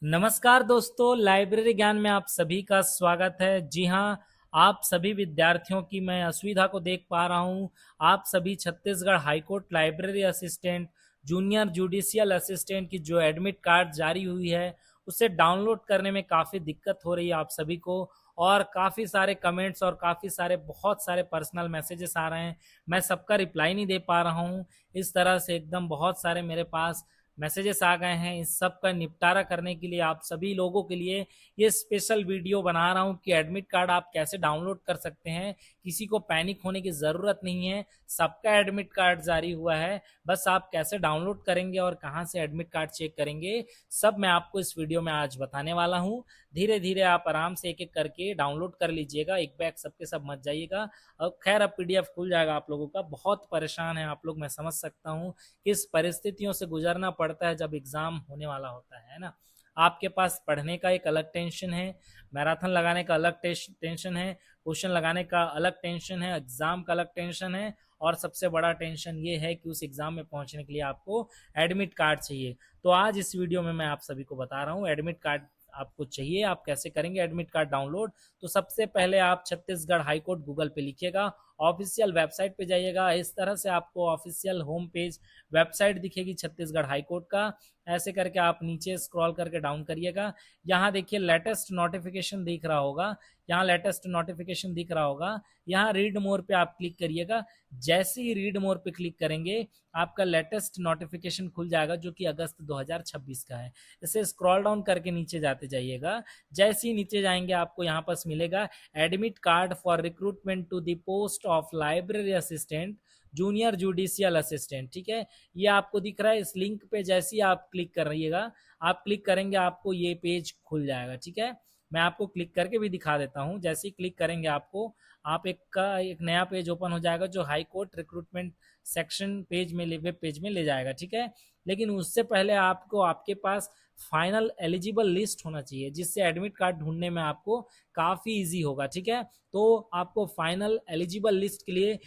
नमस्कार दोस्तों, लाइब्रेरी ज्ञान में आप सभी का स्वागत है। जी हाँ, आप सभी विद्यार्थियों की मैं असुविधा को देख पा रहा हूँ। आप सभी Chhattisgarh high court library assistant, junior judicial assistant की जो एडमिट कार्ड जारी हुई है, उसे डाउनलोड करने में काफ़ी दिक्कत हो रही है आप सभी को। और काफ़ी सारे कमेंट्स और काफ़ी सारे बहुत सारे पर्सनल मैसेजेस आ रहे हैं। मैं सबका रिप्लाई नहीं दे पा रहा हूँ। इस तरह से एकदम बहुत सारे मेरे पास मैसेजेस आ गए हैं। इस सब का निपटारा करने के लिए आप सभी लोगों के लिए ये स्पेशल वीडियो बना रहा हूं कि एडमिट कार्ड आप कैसे डाउनलोड कर सकते हैं। किसी को पैनिक होने की ज़रूरत नहीं है। सबका एडमिट कार्ड जारी हुआ है। बस आप कैसे डाउनलोड करेंगे और कहां से एडमिट कार्ड चेक करेंगे, सब मैं आपको इस वीडियो में आज बताने वाला हूं। धीरे धीरे आप आराम से एक एक करके डाउनलोड कर लीजिएगा, एक बैग सबके सब मत जाइएगा। अब खैर, अब पीडीएफ खुल जाएगा आप लोगों का। बहुत परेशान है आप लोग, मैं समझ सकता हूँ किस परिस्थितियों से गुजरना पड़ता है जब एग्जाम होने वाला होता है ना। आपके पास पढ़ने का एक अलग टेंशन है, मैराथन लगाने का अलग टेंशन है, क्वेश्चन लगाने का अलग टेंशन है, एग्जाम का अलग टेंशन है, और सबसे बड़ा टेंशन ये है कि उस एग्जाम में पहुंचने के लिए आपको एडमिट कार्ड चाहिए। तो आज इस वीडियो में मैं आप सभी को बता रहा हूँ एडमिट कार्ड आपको चाहिए, आप कैसे करेंगे एडमिट कार्ड डाउनलोड। तो सबसे पहले आप छत्तीसगढ़ हाईकोर्ट गूगल पे लिखिएगा, ऑफिशियल वेबसाइट पे जाइएगा। इस तरह से आपको ऑफिशियल होम पेज वेबसाइट दिखेगी छत्तीसगढ़ हाईकोर्ट का। ऐसे करके आप नीचे स्क्रॉल करके डाउन करिएगा। यहाँ देखिए लेटेस्ट नोटिफिकेशन दिख रहा होगा, यहाँ लेटेस्ट नोटिफिकेशन दिख रहा होगा। यहाँ रीड मोर पे आप क्लिक करिएगा। जैसे ही रीड मोर पे क्लिक करेंगे आपका लेटेस्ट नोटिफिकेशन खुल जाएगा, जो कि अगस्त 2026 का है। इसे स्क्रॉल डाउन करके नीचे जाते जाइएगा। जैसे ही नीचे जाएंगे आपको यहाँ पास मिलेगा admit card for recruitment to the post of library assistant, junior judicial assistant. ठीक है, ये आपको दिख रहा है। इस लिंक पे जैसे ही आप क्लिक कर रहिएगा, आप क्लिक करेंगे आपको ये पेज खुल जाएगा। ठीक है, मैं आपको क्लिक करके भी दिखा देता हूँ। जैसे ही क्लिक करेंगे आपको आप एक नया पेज ओपन हो जाएगा, जो high court recruitment section page में वेब पेज में ले जाएगा। ठीक है, लेकिन उससे पहले आपको आपके पास फाइनल एलिजिबल लिस्ट होना चाहिए, जिससे एडमिट कार्ड ढूंढने में आपको काफ़ी इजी होगा। ठीक है, तो आपको फाइनल एलिजिबल लिस्ट के लिए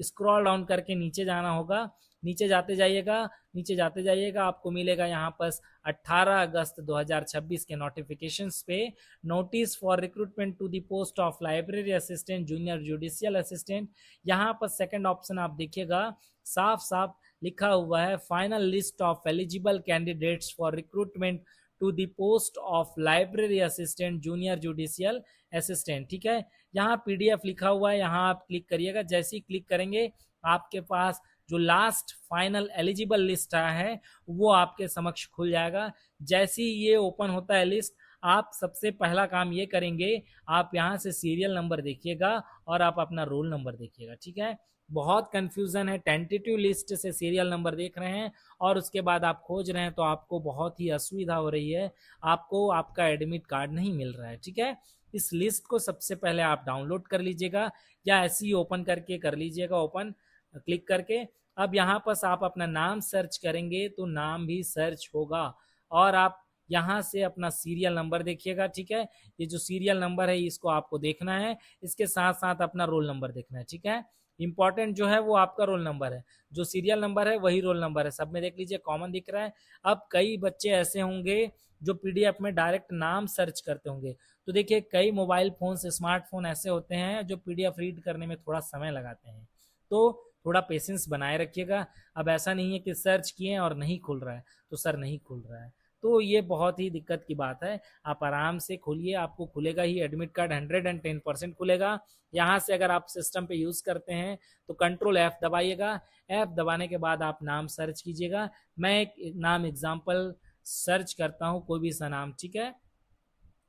स्क्रॉल डाउन करके नीचे जाना होगा। नीचे जाते जाइएगा, नीचे जाते जाइएगा, आपको मिलेगा यहाँ पर 18 अगस्त 2026 के नोटिफिकेशंस पे notice for recruitment to the post of library assistant, junior judicial assistant. यहाँ पर सेकंड ऑप्शन आप देखिएगा, साफ साफ लिखा हुआ है final list of eligible candidates for recruitment to the post of library assistant, junior judicial assistant. ठीक है, यहाँ पीडीएफ लिखा हुआ है, यहाँ आप क्लिक करिएगा। जैसे ही क्लिक करेंगे आपके पास जो लास्ट फाइनल एलिजिबल लिस्ट आया है वो आपके समक्ष खुल जाएगा। जैसे ही ये ओपन होता है लिस्ट, आप सबसे पहला काम ये करेंगे, आप यहाँ से सीरियल नंबर देखिएगा और आप अपना रोल नंबर देखिएगा। ठीक है, बहुत कंफ्यूजन है, टेंटेटिव लिस्ट से सीरियल नंबर देख रहे हैं और उसके बाद आप खोज रहे हैं, तो आपको बहुत ही असुविधा हो रही है, आपको आपका एडमिट कार्ड नहीं मिल रहा है। ठीक है, इस लिस्ट को सबसे पहले आप डाउनलोड कर लीजिएगा, या ऐसे ही ओपन करके कर लीजिएगा, ओपन क्लिक करके। अब यहाँ पर आप अपना नाम सर्च करेंगे तो नाम भी सर्च होगा, और आप यहाँ से अपना सीरियल नंबर देखिएगा। ठीक है, ये जो सीरियल नंबर है इसको आपको देखना है, इसके साथ साथ अपना रोल नंबर देखना है। ठीक है, इंपॉर्टेंट जो है वो आपका रोल नंबर है, जो सीरियल नंबर है वही रोल नंबर है। सब में देख लीजिए कॉमन दिख रहा है। अब कई बच्चे ऐसे होंगे जो पीडीएफ में डायरेक्ट नाम सर्च करते होंगे, तो देखिए कई मोबाइल फोन स्मार्टफोन ऐसे होते हैं जो पीडीएफ रीड करने में थोड़ा समय लगाते हैं, तो थोड़ा पेशेंस बनाए रखिएगा। अब ऐसा नहीं है कि सर्च किए और नहीं खुल रहा है तो सर नहीं खुल रहा है, तो ये बहुत ही दिक्कत की बात है। आप आराम से खोलिए, आपको खुलेगा ही एडमिट कार्ड, 110% खुलेगा। यहाँ से अगर आप सिस्टम पे यूज़ करते हैं तो कंट्रोल F दबाइएगा। F दबाने के बाद आप नाम सर्च कीजिएगा। मैं एक नाम एग्जाम्पल सर्च करता हूँ, कोई भी सा नाम। ठीक है,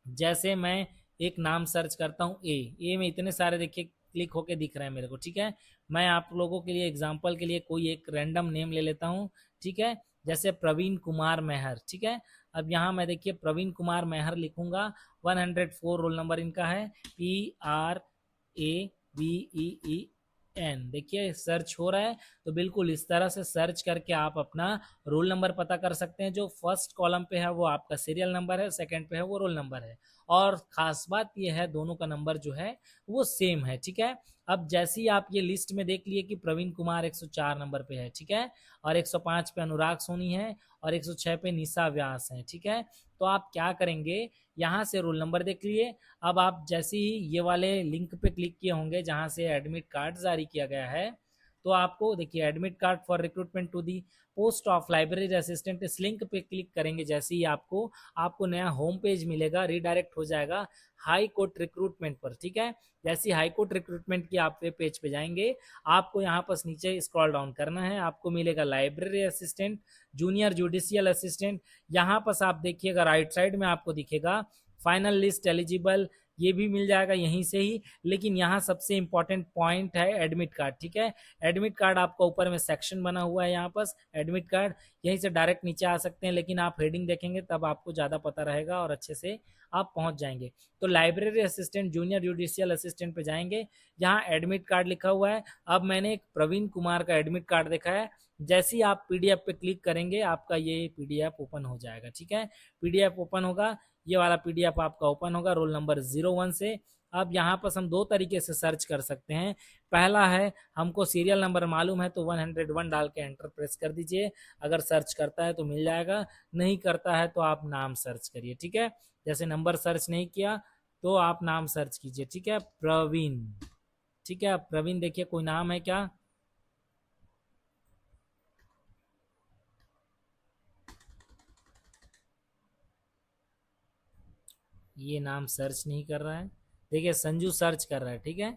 जैसे मैं एक नाम सर्च करता हूँ ए में इतने सारे देखिए क्लिक होके दिख रहे हैं मेरे को। ठीक है, मैं आप लोगों के लिए एग्जांपल के लिए कोई एक रैंडम नेम ले लेता हूँ। ठीक है, जैसे प्रवीण कुमार मेहर। ठीक है, अब यहाँ मैं देखिए प्रवीण कुमार मेहर लिखूंगा, 104 रोल नंबर इनका है, PRAVEEN। देखिए सर्च हो रहा है, तो बिल्कुल इस तरह से सर्च करके आप अपना रोल नंबर पता कर सकते हैं। जो फर्स्ट कॉलम पे है वो आपका सीरियल नंबर है, सेकंड पे है वो रोल नंबर है, और खास बात ये है दोनों का नंबर जो है वो सेम है। ठीक है, अब जैसे ही आप ये लिस्ट में देख लिए कि प्रवीण कुमार 104 नंबर पे है, ठीक है, और 105 पे अनुराग सोनी है और 106 पे निशा व्यास है, ठीक है, तो आप क्या करेंगे, यहाँ से रोल नंबर देख लिए। अब आप जैसे ही ये वाले लिंक पे क्लिक किए होंगे जहाँ से एडमिट कार्ड जारी किया गया है, तो आपको देखिए admit card for recruitment to the post of library assistant, इस लिंक पे क्लिक करेंगे जैसे ही आपको नया होम पेज मिलेगा, रिडायरेक्ट हो जाएगा हाई कोर्ट रिक्रूटमेंट पर, ठीक है। जैसे हाई कोर्ट रिक्रूटमेंट की आप वेब पेज पे जाएंगे, आपको यहाँ पर नीचे स्क्रॉल डाउन करना है, आपको मिलेगा library assistant, junior judicial assistant. यहाँ पर आप देखिएगा राइट साइड में आपको दिखेगा फाइनल लिस्ट एलिजिबल, ये भी मिल जाएगा यहीं से ही। लेकिन यहाँ सबसे इंपॉर्टेंट पॉइंट है एडमिट कार्ड, ठीक है। एडमिट कार्ड आपका ऊपर में सेक्शन बना हुआ है, यहाँ पर एडमिट कार्ड, यहीं से डायरेक्ट नीचे आ सकते हैं, लेकिन आप हेडिंग देखेंगे तब आपको ज़्यादा पता रहेगा और अच्छे से आप पहुंच जाएंगे। तो library assistant junior judicial assistant पे जाएंगे, यहाँ एडमिट कार्ड लिखा हुआ है। अब मैंने एक प्रवीण कुमार का एडमिट कार्ड देखा है, जैसे ही आप पीडीएफ पे क्लिक करेंगे आपका ये पीडीएफ ओपन हो जाएगा, ठीक है। पीडीएफ ओपन होगा, ये वाला पीडीएफ आपका ओपन होगा रोल नंबर 01 से। अब यहाँ पर हम दो तरीके से सर्च कर सकते हैं। पहला है, हमको सीरियल नंबर मालूम है तो 101 डाल के एंटर प्रेस कर दीजिए, अगर सर्च करता है तो मिल जाएगा, नहीं करता है तो आप नाम सर्च करिए, ठीक है। जैसे नंबर सर्च नहीं किया तो आप नाम सर्च कीजिए, ठीक है, प्रवीण, ठीक है। प्रवीण देखिए कोई नाम है क्या, ये नाम सर्च नहीं कर रहा है, देखिए संजू सर्च कर रहा है, ठीक है,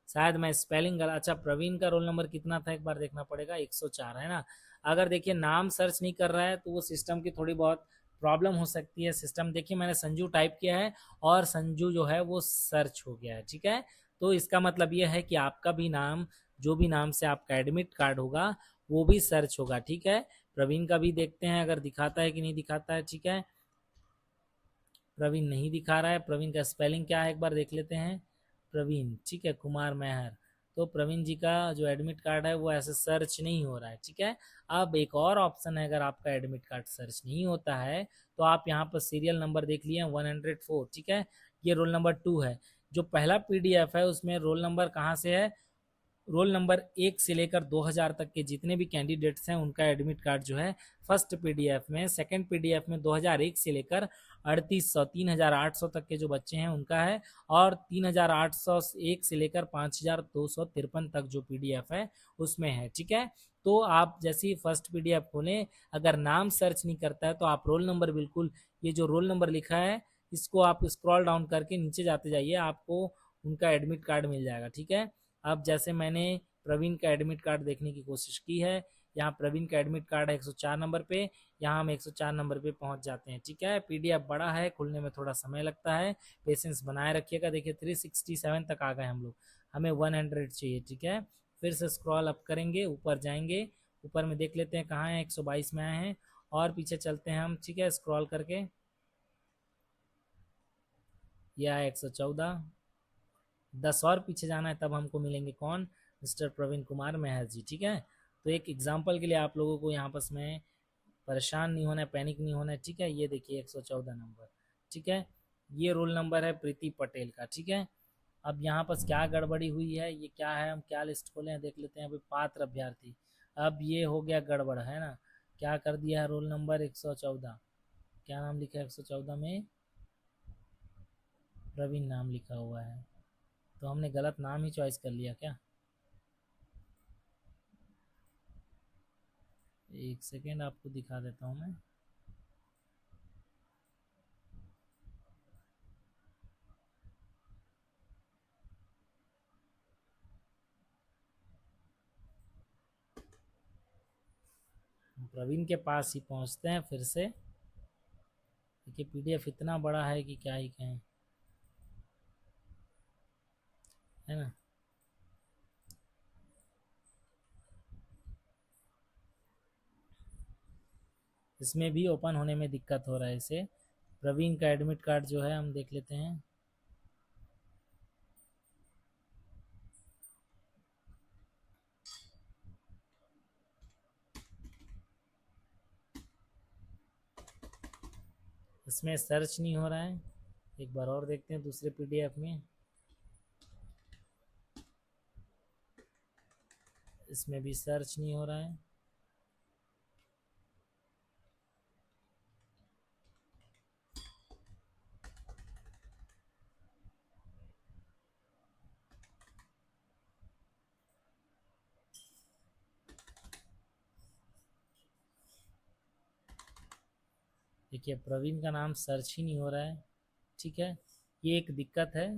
शायद मैं स्पेलिंग गलत, अच्छा प्रवीण का रोल नंबर कितना था एक बार देखना पड़ेगा, 104 है ना। अगर देखिए नाम सर्च नहीं कर रहा है तो वो सिस्टम की थोड़ी बहुत प्रॉब्लम हो सकती है। सिस्टम देखिए मैंने संजू टाइप किया है और संजू जो है वो सर्च हो गया है, ठीक है। तो इसका मतलब ये है कि आपका भी नाम, जो भी नाम से आपका एडमिट कार्ड होगा वो भी सर्च होगा, ठीक है। प्रवीण का भी देखते हैं अगर दिखाता है कि नहीं दिखाता है, ठीक है। प्रवीण नहीं दिखा रहा है, प्रवीण का स्पेलिंग क्या है एक बार देख लेते हैं, प्रवीण, ठीक है, कुमार मेहर। तो प्रवीण जी का जो एडमिट कार्ड है वो ऐसे सर्च नहीं हो रहा है, ठीक है। अब एक और ऑप्शन है, अगर आपका एडमिट कार्ड सर्च नहीं होता है तो आप यहाँ पर सीरियल नंबर देख लिए 104, ठीक है, ये रोल नंबर 2 है। जो पहला पीडीएफ है उसमें रोल नंबर कहाँ से है, रोल नंबर 1 से लेकर 2000 तक के जितने भी कैंडिडेट्स हैं उनका एडमिट कार्ड जो है फर्स्ट पीडीएफ में, सेकंड पीडीएफ में 2001 से लेकर 3800 3800 तक के जो बच्चे हैं उनका है, और 3801 से लेकर 5253 तक जो पीडीएफ है उसमें है, ठीक है। तो आप जैसे ही फर्स्ट पीडीएफ खोलें, अगर नाम सर्च नहीं करता है तो आप रोल नंबर, बिल्कुल ये जो रोल नंबर लिखा है इसको आप स्क्रॉल डाउन करके नीचे जाते जाइए, आपको उनका एडमिट कार्ड मिल जाएगा, ठीक है। अब जैसे मैंने प्रवीण का एडमिट कार्ड देखने की कोशिश की है, यहाँ प्रवीण का एडमिट कार्ड है 104 नंबर पे, यहाँ हम 104 नंबर पे पहुँच जाते हैं, ठीक है। पीडीएफ बड़ा है, खुलने में थोड़ा समय लगता है, पेशेंस बनाए रखिएगा। देखिए 367 तक आ गए हम लोग, हमें 100 चाहिए, ठीक है। फिर से स्क्रॉल अप करेंगे, ऊपर जाएंगे, ऊपर में देख लेते हैं कहाँ है, 122 में आए हैं, और पीछे चलते हैं हम, ठीक है, स्क्रॉल करके, यह है 114, 10 और पीछे जाना है तब हमको मिलेंगे कौन, मिस्टर प्रवीण कुमार मेहर जी, ठीक है। तो एक एग्जाम्पल के लिए आप लोगों को यहाँ पर मैं परेशान नहीं होना है, पैनिक नहीं होना है, ठीक है। ये देखिए 114 नंबर, ठीक है, ये रोल नंबर है प्रीति पटेल का, ठीक है। अब यहाँ पर क्या गड़बड़ी हुई है, ये क्या है, हम क्या लिस्ट खोले हैं देख लेते हैं। अभी पात्र अभ्यर्थी, अब ये हो गया गड़बड़ है ना, क्या कर दिया है, रोल नंबर 114, क्या नाम लिखा है 114 में, प्रवीण नाम लिखा हुआ है, तो हमने गलत नाम ही चॉइस कर लिया क्या, एक सेकेंड आपको दिखा देता हूँ मैं। प्रवीण के पास ही पहुँचते हैं फिर से, देखिए पीडीएफ इतना बड़ा है कि क्या ही कहें, है ना। इसमें भी ओपन होने में दिक्कत हो रहा है इसे। प्रवीण का एडमिट कार्ड जो है हम देख लेते हैं, इसमें सर्च नहीं हो रहा है, एक बार और देखते हैं दूसरे पीडीएफ में। इसमें भी सर्च नहीं हो रहा है। देखिए प्रवीण का नाम सर्च ही नहीं हो रहा है। ठीक है, ये एक दिक्कत है।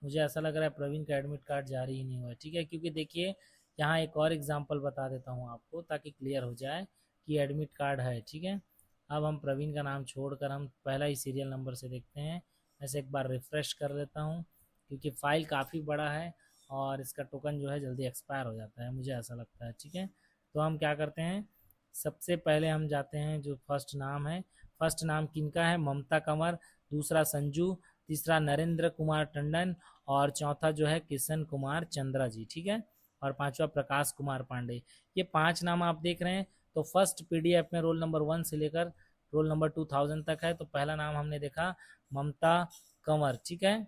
मुझे ऐसा लग रहा है प्रवीण का एडमिट कार्ड जारी ही नहीं हुआ है। ठीक है, क्योंकि देखिए यहाँ एक और एग्जांपल बता देता हूँ आपको ताकि क्लियर हो जाए कि एडमिट कार्ड है। ठीक है, अब हम प्रवीण का नाम छोड़कर हम पहला ही सीरियल नंबर से देखते हैं। ऐसे एक बार रिफ़्रेश कर लेता हूँ क्योंकि फ़ाइल काफ़ी बड़ा है और इसका टोकन जो है जल्दी एक्सपायर हो जाता है, मुझे ऐसा लगता है। ठीक है, तो हम क्या करते हैं, सबसे पहले हम जाते हैं जो फर्स्ट नाम है। फर्स्ट नाम किनका है, ममता कंवर, दूसरा संजू, तीसरा नरेंद्र कुमार टंडन और चौथा जो है किशन कुमार चंद्रा जी। ठीक है, और पांचवा प्रकाश कुमार पांडे। ये 5 नाम आप देख रहे हैं। तो फर्स्ट पीडीएफ में रोल नंबर 1 से लेकर रोल नंबर 2000 तक है। तो पहला नाम हमने देखा ममता कंवर। ठीक है,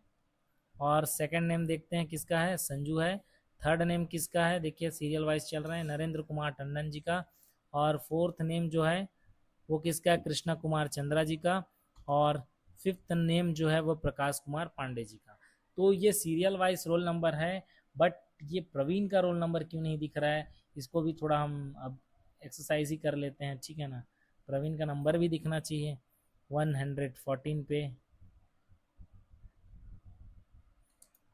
और सेकंड नेम देखते हैं किसका है, संजू है। थर्ड नेम किसका है, देखिए सीरियल वाइज चल रहे हैं, नरेंद्र कुमार टंडन जी का। और फोर्थ नेम जो है वो किसका है, कृष्णा कुमार चंद्रा जी का। और फिफ्थ नेम जो है वो प्रकाश कुमार पांडे जी का। तो ये सीरियल वाइज रोल नंबर है। बट ये प्रवीण का रोल नंबर क्यों नहीं दिख रहा है, इसको भी थोड़ा हम अब एक्सरसाइज ही कर लेते हैं। ठीक है ना, प्रवीण का नंबर भी दिखना चाहिए 114 पे।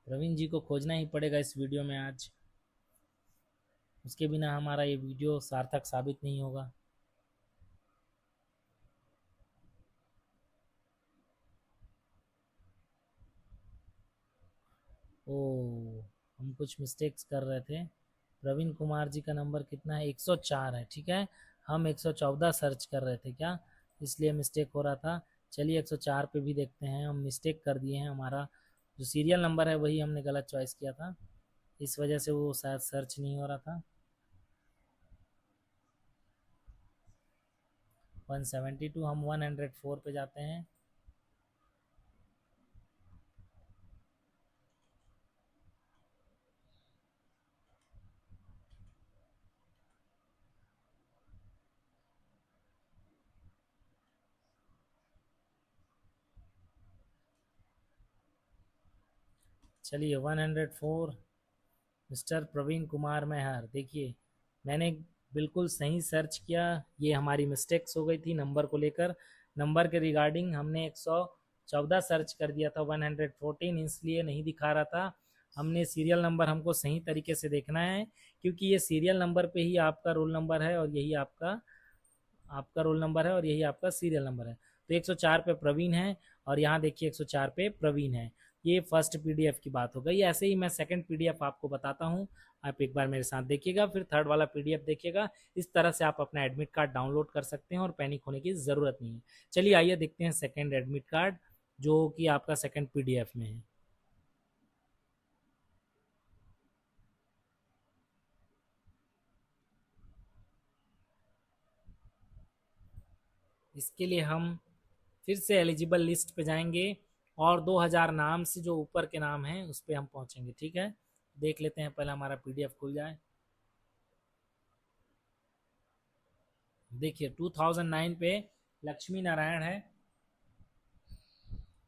प्रवीण जी को खोजना ही पड़ेगा इस वीडियो में आज, उसके बिना हमारा ये वीडियो सार्थक साबित नहीं होगा। ओ, हम कुछ मिस्टेक्स कर रहे थे। प्रवीण कुमार जी का नंबर कितना है, 104 है। ठीक है, हम 114 सर्च कर रहे थे क्या, इसलिए मिस्टेक हो रहा था। चलिए 104 पे भी देखते हैं। हम मिस्टेक कर दिए हैं, हमारा जो सीरियल नंबर है वही हमने गलत चॉइस किया था, इस वजह से वो शायद सर्च नहीं हो रहा था। 172, हम 104 पे जाते हैं। चलिए 104, मिस्टर प्रवीण कुमार मेहर। देखिए मैंने बिल्कुल सही सर्च किया, ये हमारी मिस्टेक्स हो गई थी नंबर को लेकर। नंबर के रिगार्डिंग हमने 114 सर्च कर दिया था, 114 इसलिए नहीं दिखा रहा था। हमने सीरियल नंबर हमको सही तरीके से देखना है, क्योंकि ये सीरियल नंबर पे ही आपका रोल नंबर है और यही आपका आपका रोल नंबर है और यही आपका सीरियल नंबर है। तो 104 पे प्रवीण है और यहाँ देखिए 104 पे प्रवीण है। ये फर्स्ट पीडीएफ की बात हो गई। ऐसे ही मैं सेकंड पीडीएफ आपको बताता हूँ, आप एक बार मेरे साथ देखिएगा, फिर थर्ड वाला पीडीएफ देखिएगा। इस तरह से आप अपना एडमिट कार्ड डाउनलोड कर सकते हैं और पैनिक होने की ज़रूरत नहीं है। चलिए आइए देखते हैं सेकेंड एडमिट कार्ड जो कि आपका सेकेंड पीडीएफ में है। इसके लिए हम फिर से एलिजिबल लिस्ट पे जाएंगे और 2000 नाम से जो ऊपर के नाम हैं उस पर हम पहुंचेंगे। ठीक है, देख लेते हैं, पहले हमारा पीडीएफ खुल जाए। देखिए 2009 पे लक्ष्मी नारायण है।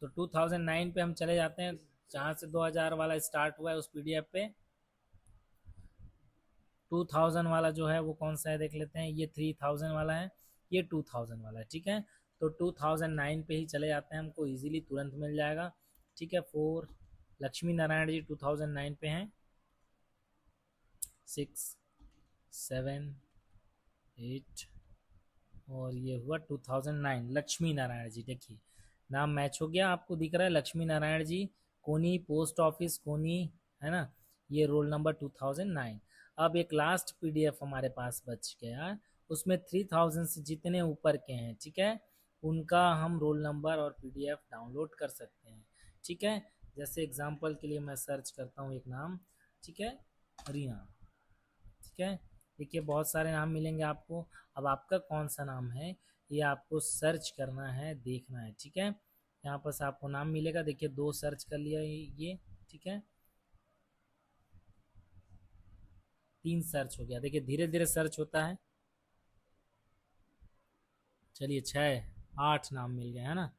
तो 2009 पे हम चले जाते हैं, जहाँ से 2000 वाला स्टार्ट हुआ है उस पीडीएफ पे। 2000 वाला जो है वो कौन सा है देख लेते हैं, ये 3000 वाला है, ये 2000 वाला है। ठीक है, तो 2009 पे ही चले जाते हैं, हमको इजीली तुरंत मिल जाएगा। ठीक है, 4 लक्ष्मी नारायण जी 2009 पे हैं। 6 7 8 और ये हुआ 2009 लक्ष्मी नारायण जी। देखिए नाम मैच हो गया, आपको दिख रहा है लक्ष्मी नारायण जी, कोनी पोस्ट ऑफिस कोनी, है ना। ये रोल नंबर 2009। अब एक लास्ट पीडीएफ हमारे पास बच गया, उसमें 3000 से जितने ऊपर के हैं, ठीक है, उनका हम रोल नंबर और पीडीएफ डाउनलोड कर सकते हैं। ठीक है, जैसे एग्जांपल के लिए मैं सर्च करता हूँ एक नाम, ठीक है, रीना। ठीक है, देखिए बहुत सारे नाम मिलेंगे आपको। अब आपका कौन सा नाम है ये आपको सर्च करना है, देखना है। ठीक है, यहाँ पर आपको नाम मिलेगा, देखिए 2 सर्च कर लिया ये। ठीक है, 3 सर्च हो गया। देखिए धीरे धीरे सर्च होता है। चलिए 6 8 नाम मिल गए है ना।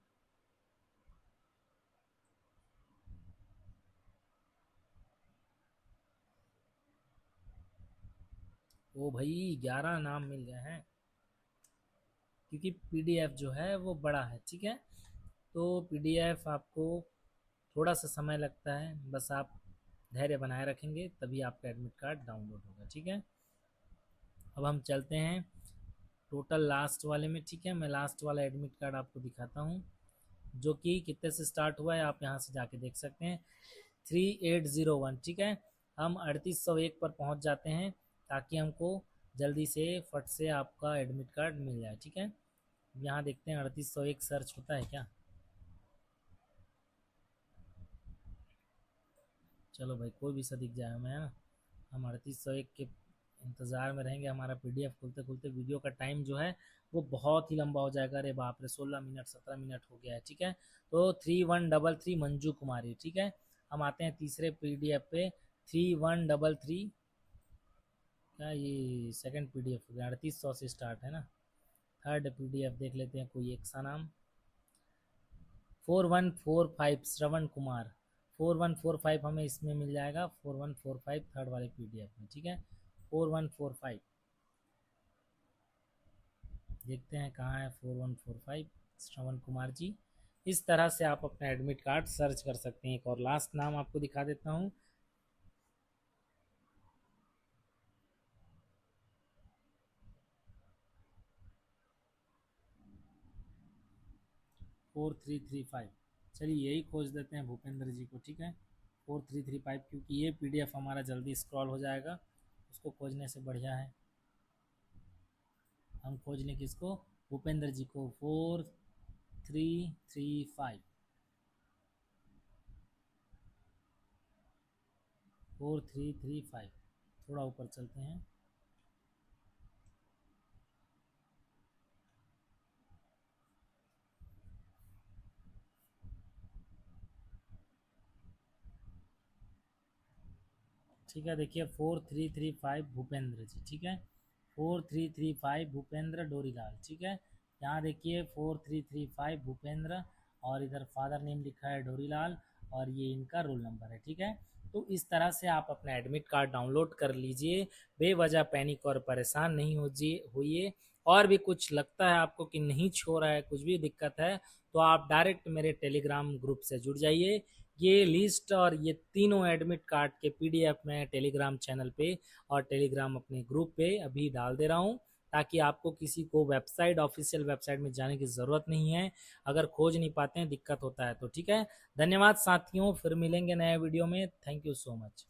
ओ भाई 11 नाम मिल गए हैं, क्योंकि पीडीएफ जो है वो बड़ा है। ठीक है, तो पीडीएफ आपको थोड़ा सा समय लगता है, बस आप धैर्य बनाए रखेंगे तभी आपका एडमिट कार्ड डाउनलोड होगा। ठीक है, अब हम चलते हैं टोटल लास्ट वाले में। ठीक है, मैं लास्ट वाला एडमिट कार्ड आपको दिखाता हूँ, जो कि कितने से स्टार्ट हुआ है, आप यहाँ से जाके देख सकते हैं 3801। ठीक है, हम 3801 पर पहुँच जाते हैं ताकि हमको जल्दी से फट से आपका एडमिट कार्ड मिल जाए। ठीक है, यहाँ देखते हैं 3801 सर्च होता है क्या। चलो भाई कोई भी सा दिख जाए हमें, है ना। हम 3801 के इंतज़ार में रहेंगे। हमारा पीडीएफ खुलते खुलते वीडियो का टाइम जो है वो बहुत ही लंबा हो जाएगा। अरे बाप रे, 16 मिनट 17 मिनट हो गया है। ठीक है, तो 3133 मंजू कुमारी। ठीक है, हम आते हैं तीसरे पीडीएफ पे 3133। क्या ये सेकंड पीडीएफ हो गया, 3800 से स्टार्ट है ना। थर्ड पीडीएफ देख लेते हैं, कोई एक सा नाम 4145 श्रवण कुमार। 4145 हमें इसमें मिल जाएगा, 4145 थर्ड वाले पीडीएफ में। ठीक है, 4145 देखते हैं कहाँ है 4145 श्रवण कुमार जी। इस तरह से आप अपना एडमिट कार्ड सर्च कर सकते हैं। एक और लास्ट नाम आपको दिखा देता हूँ, 4335। चलिए यही खोज देते हैं भूपेंद्र जी को। ठीक है, 4335, क्योंकि ये पीडीएफ हमारा जल्दी स्क्रॉल हो जाएगा, उसको खोजने से बढ़िया है हम खोज लें किसको, भूपेंद्र जी को। 4335 4335। थोड़ा ऊपर चलते हैं। ठीक है, देखिए 4335 भूपेंद्र जी। ठीक है, 4335 भूपेंद्र डोरीलाल। ठीक है, यहाँ देखिए 4335 भूपेंद्र, और इधर फादर नेम लिखा है डोरीलाल, और ये इनका रोल नंबर है। ठीक है, तो इस तरह से आप अपना एडमिट कार्ड डाउनलोड कर लीजिए। बेवजह पैनिक और परेशान नहीं होइए। और भी कुछ लगता है आपको कि नहीं छो रहा है, कुछ भी दिक्कत है, तो आप डायरेक्ट मेरे टेलीग्राम ग्रुप से जुड़ जाइए। ये लिस्ट और ये तीनों एडमिट कार्ड के पीडीएफ मैं टेलीग्राम चैनल पे और टेलीग्राम अपने ग्रुप पे अभी डाल दे रहा हूँ, ताकि आपको किसी को वेबसाइट, ऑफिशियल वेबसाइट में जाने की ज़रूरत नहीं है। अगर खोज नहीं पाते हैं, दिक्कत होता है तो। ठीक है, धन्यवाद साथियों, फिर मिलेंगे नए वीडियो में। Thank you so much.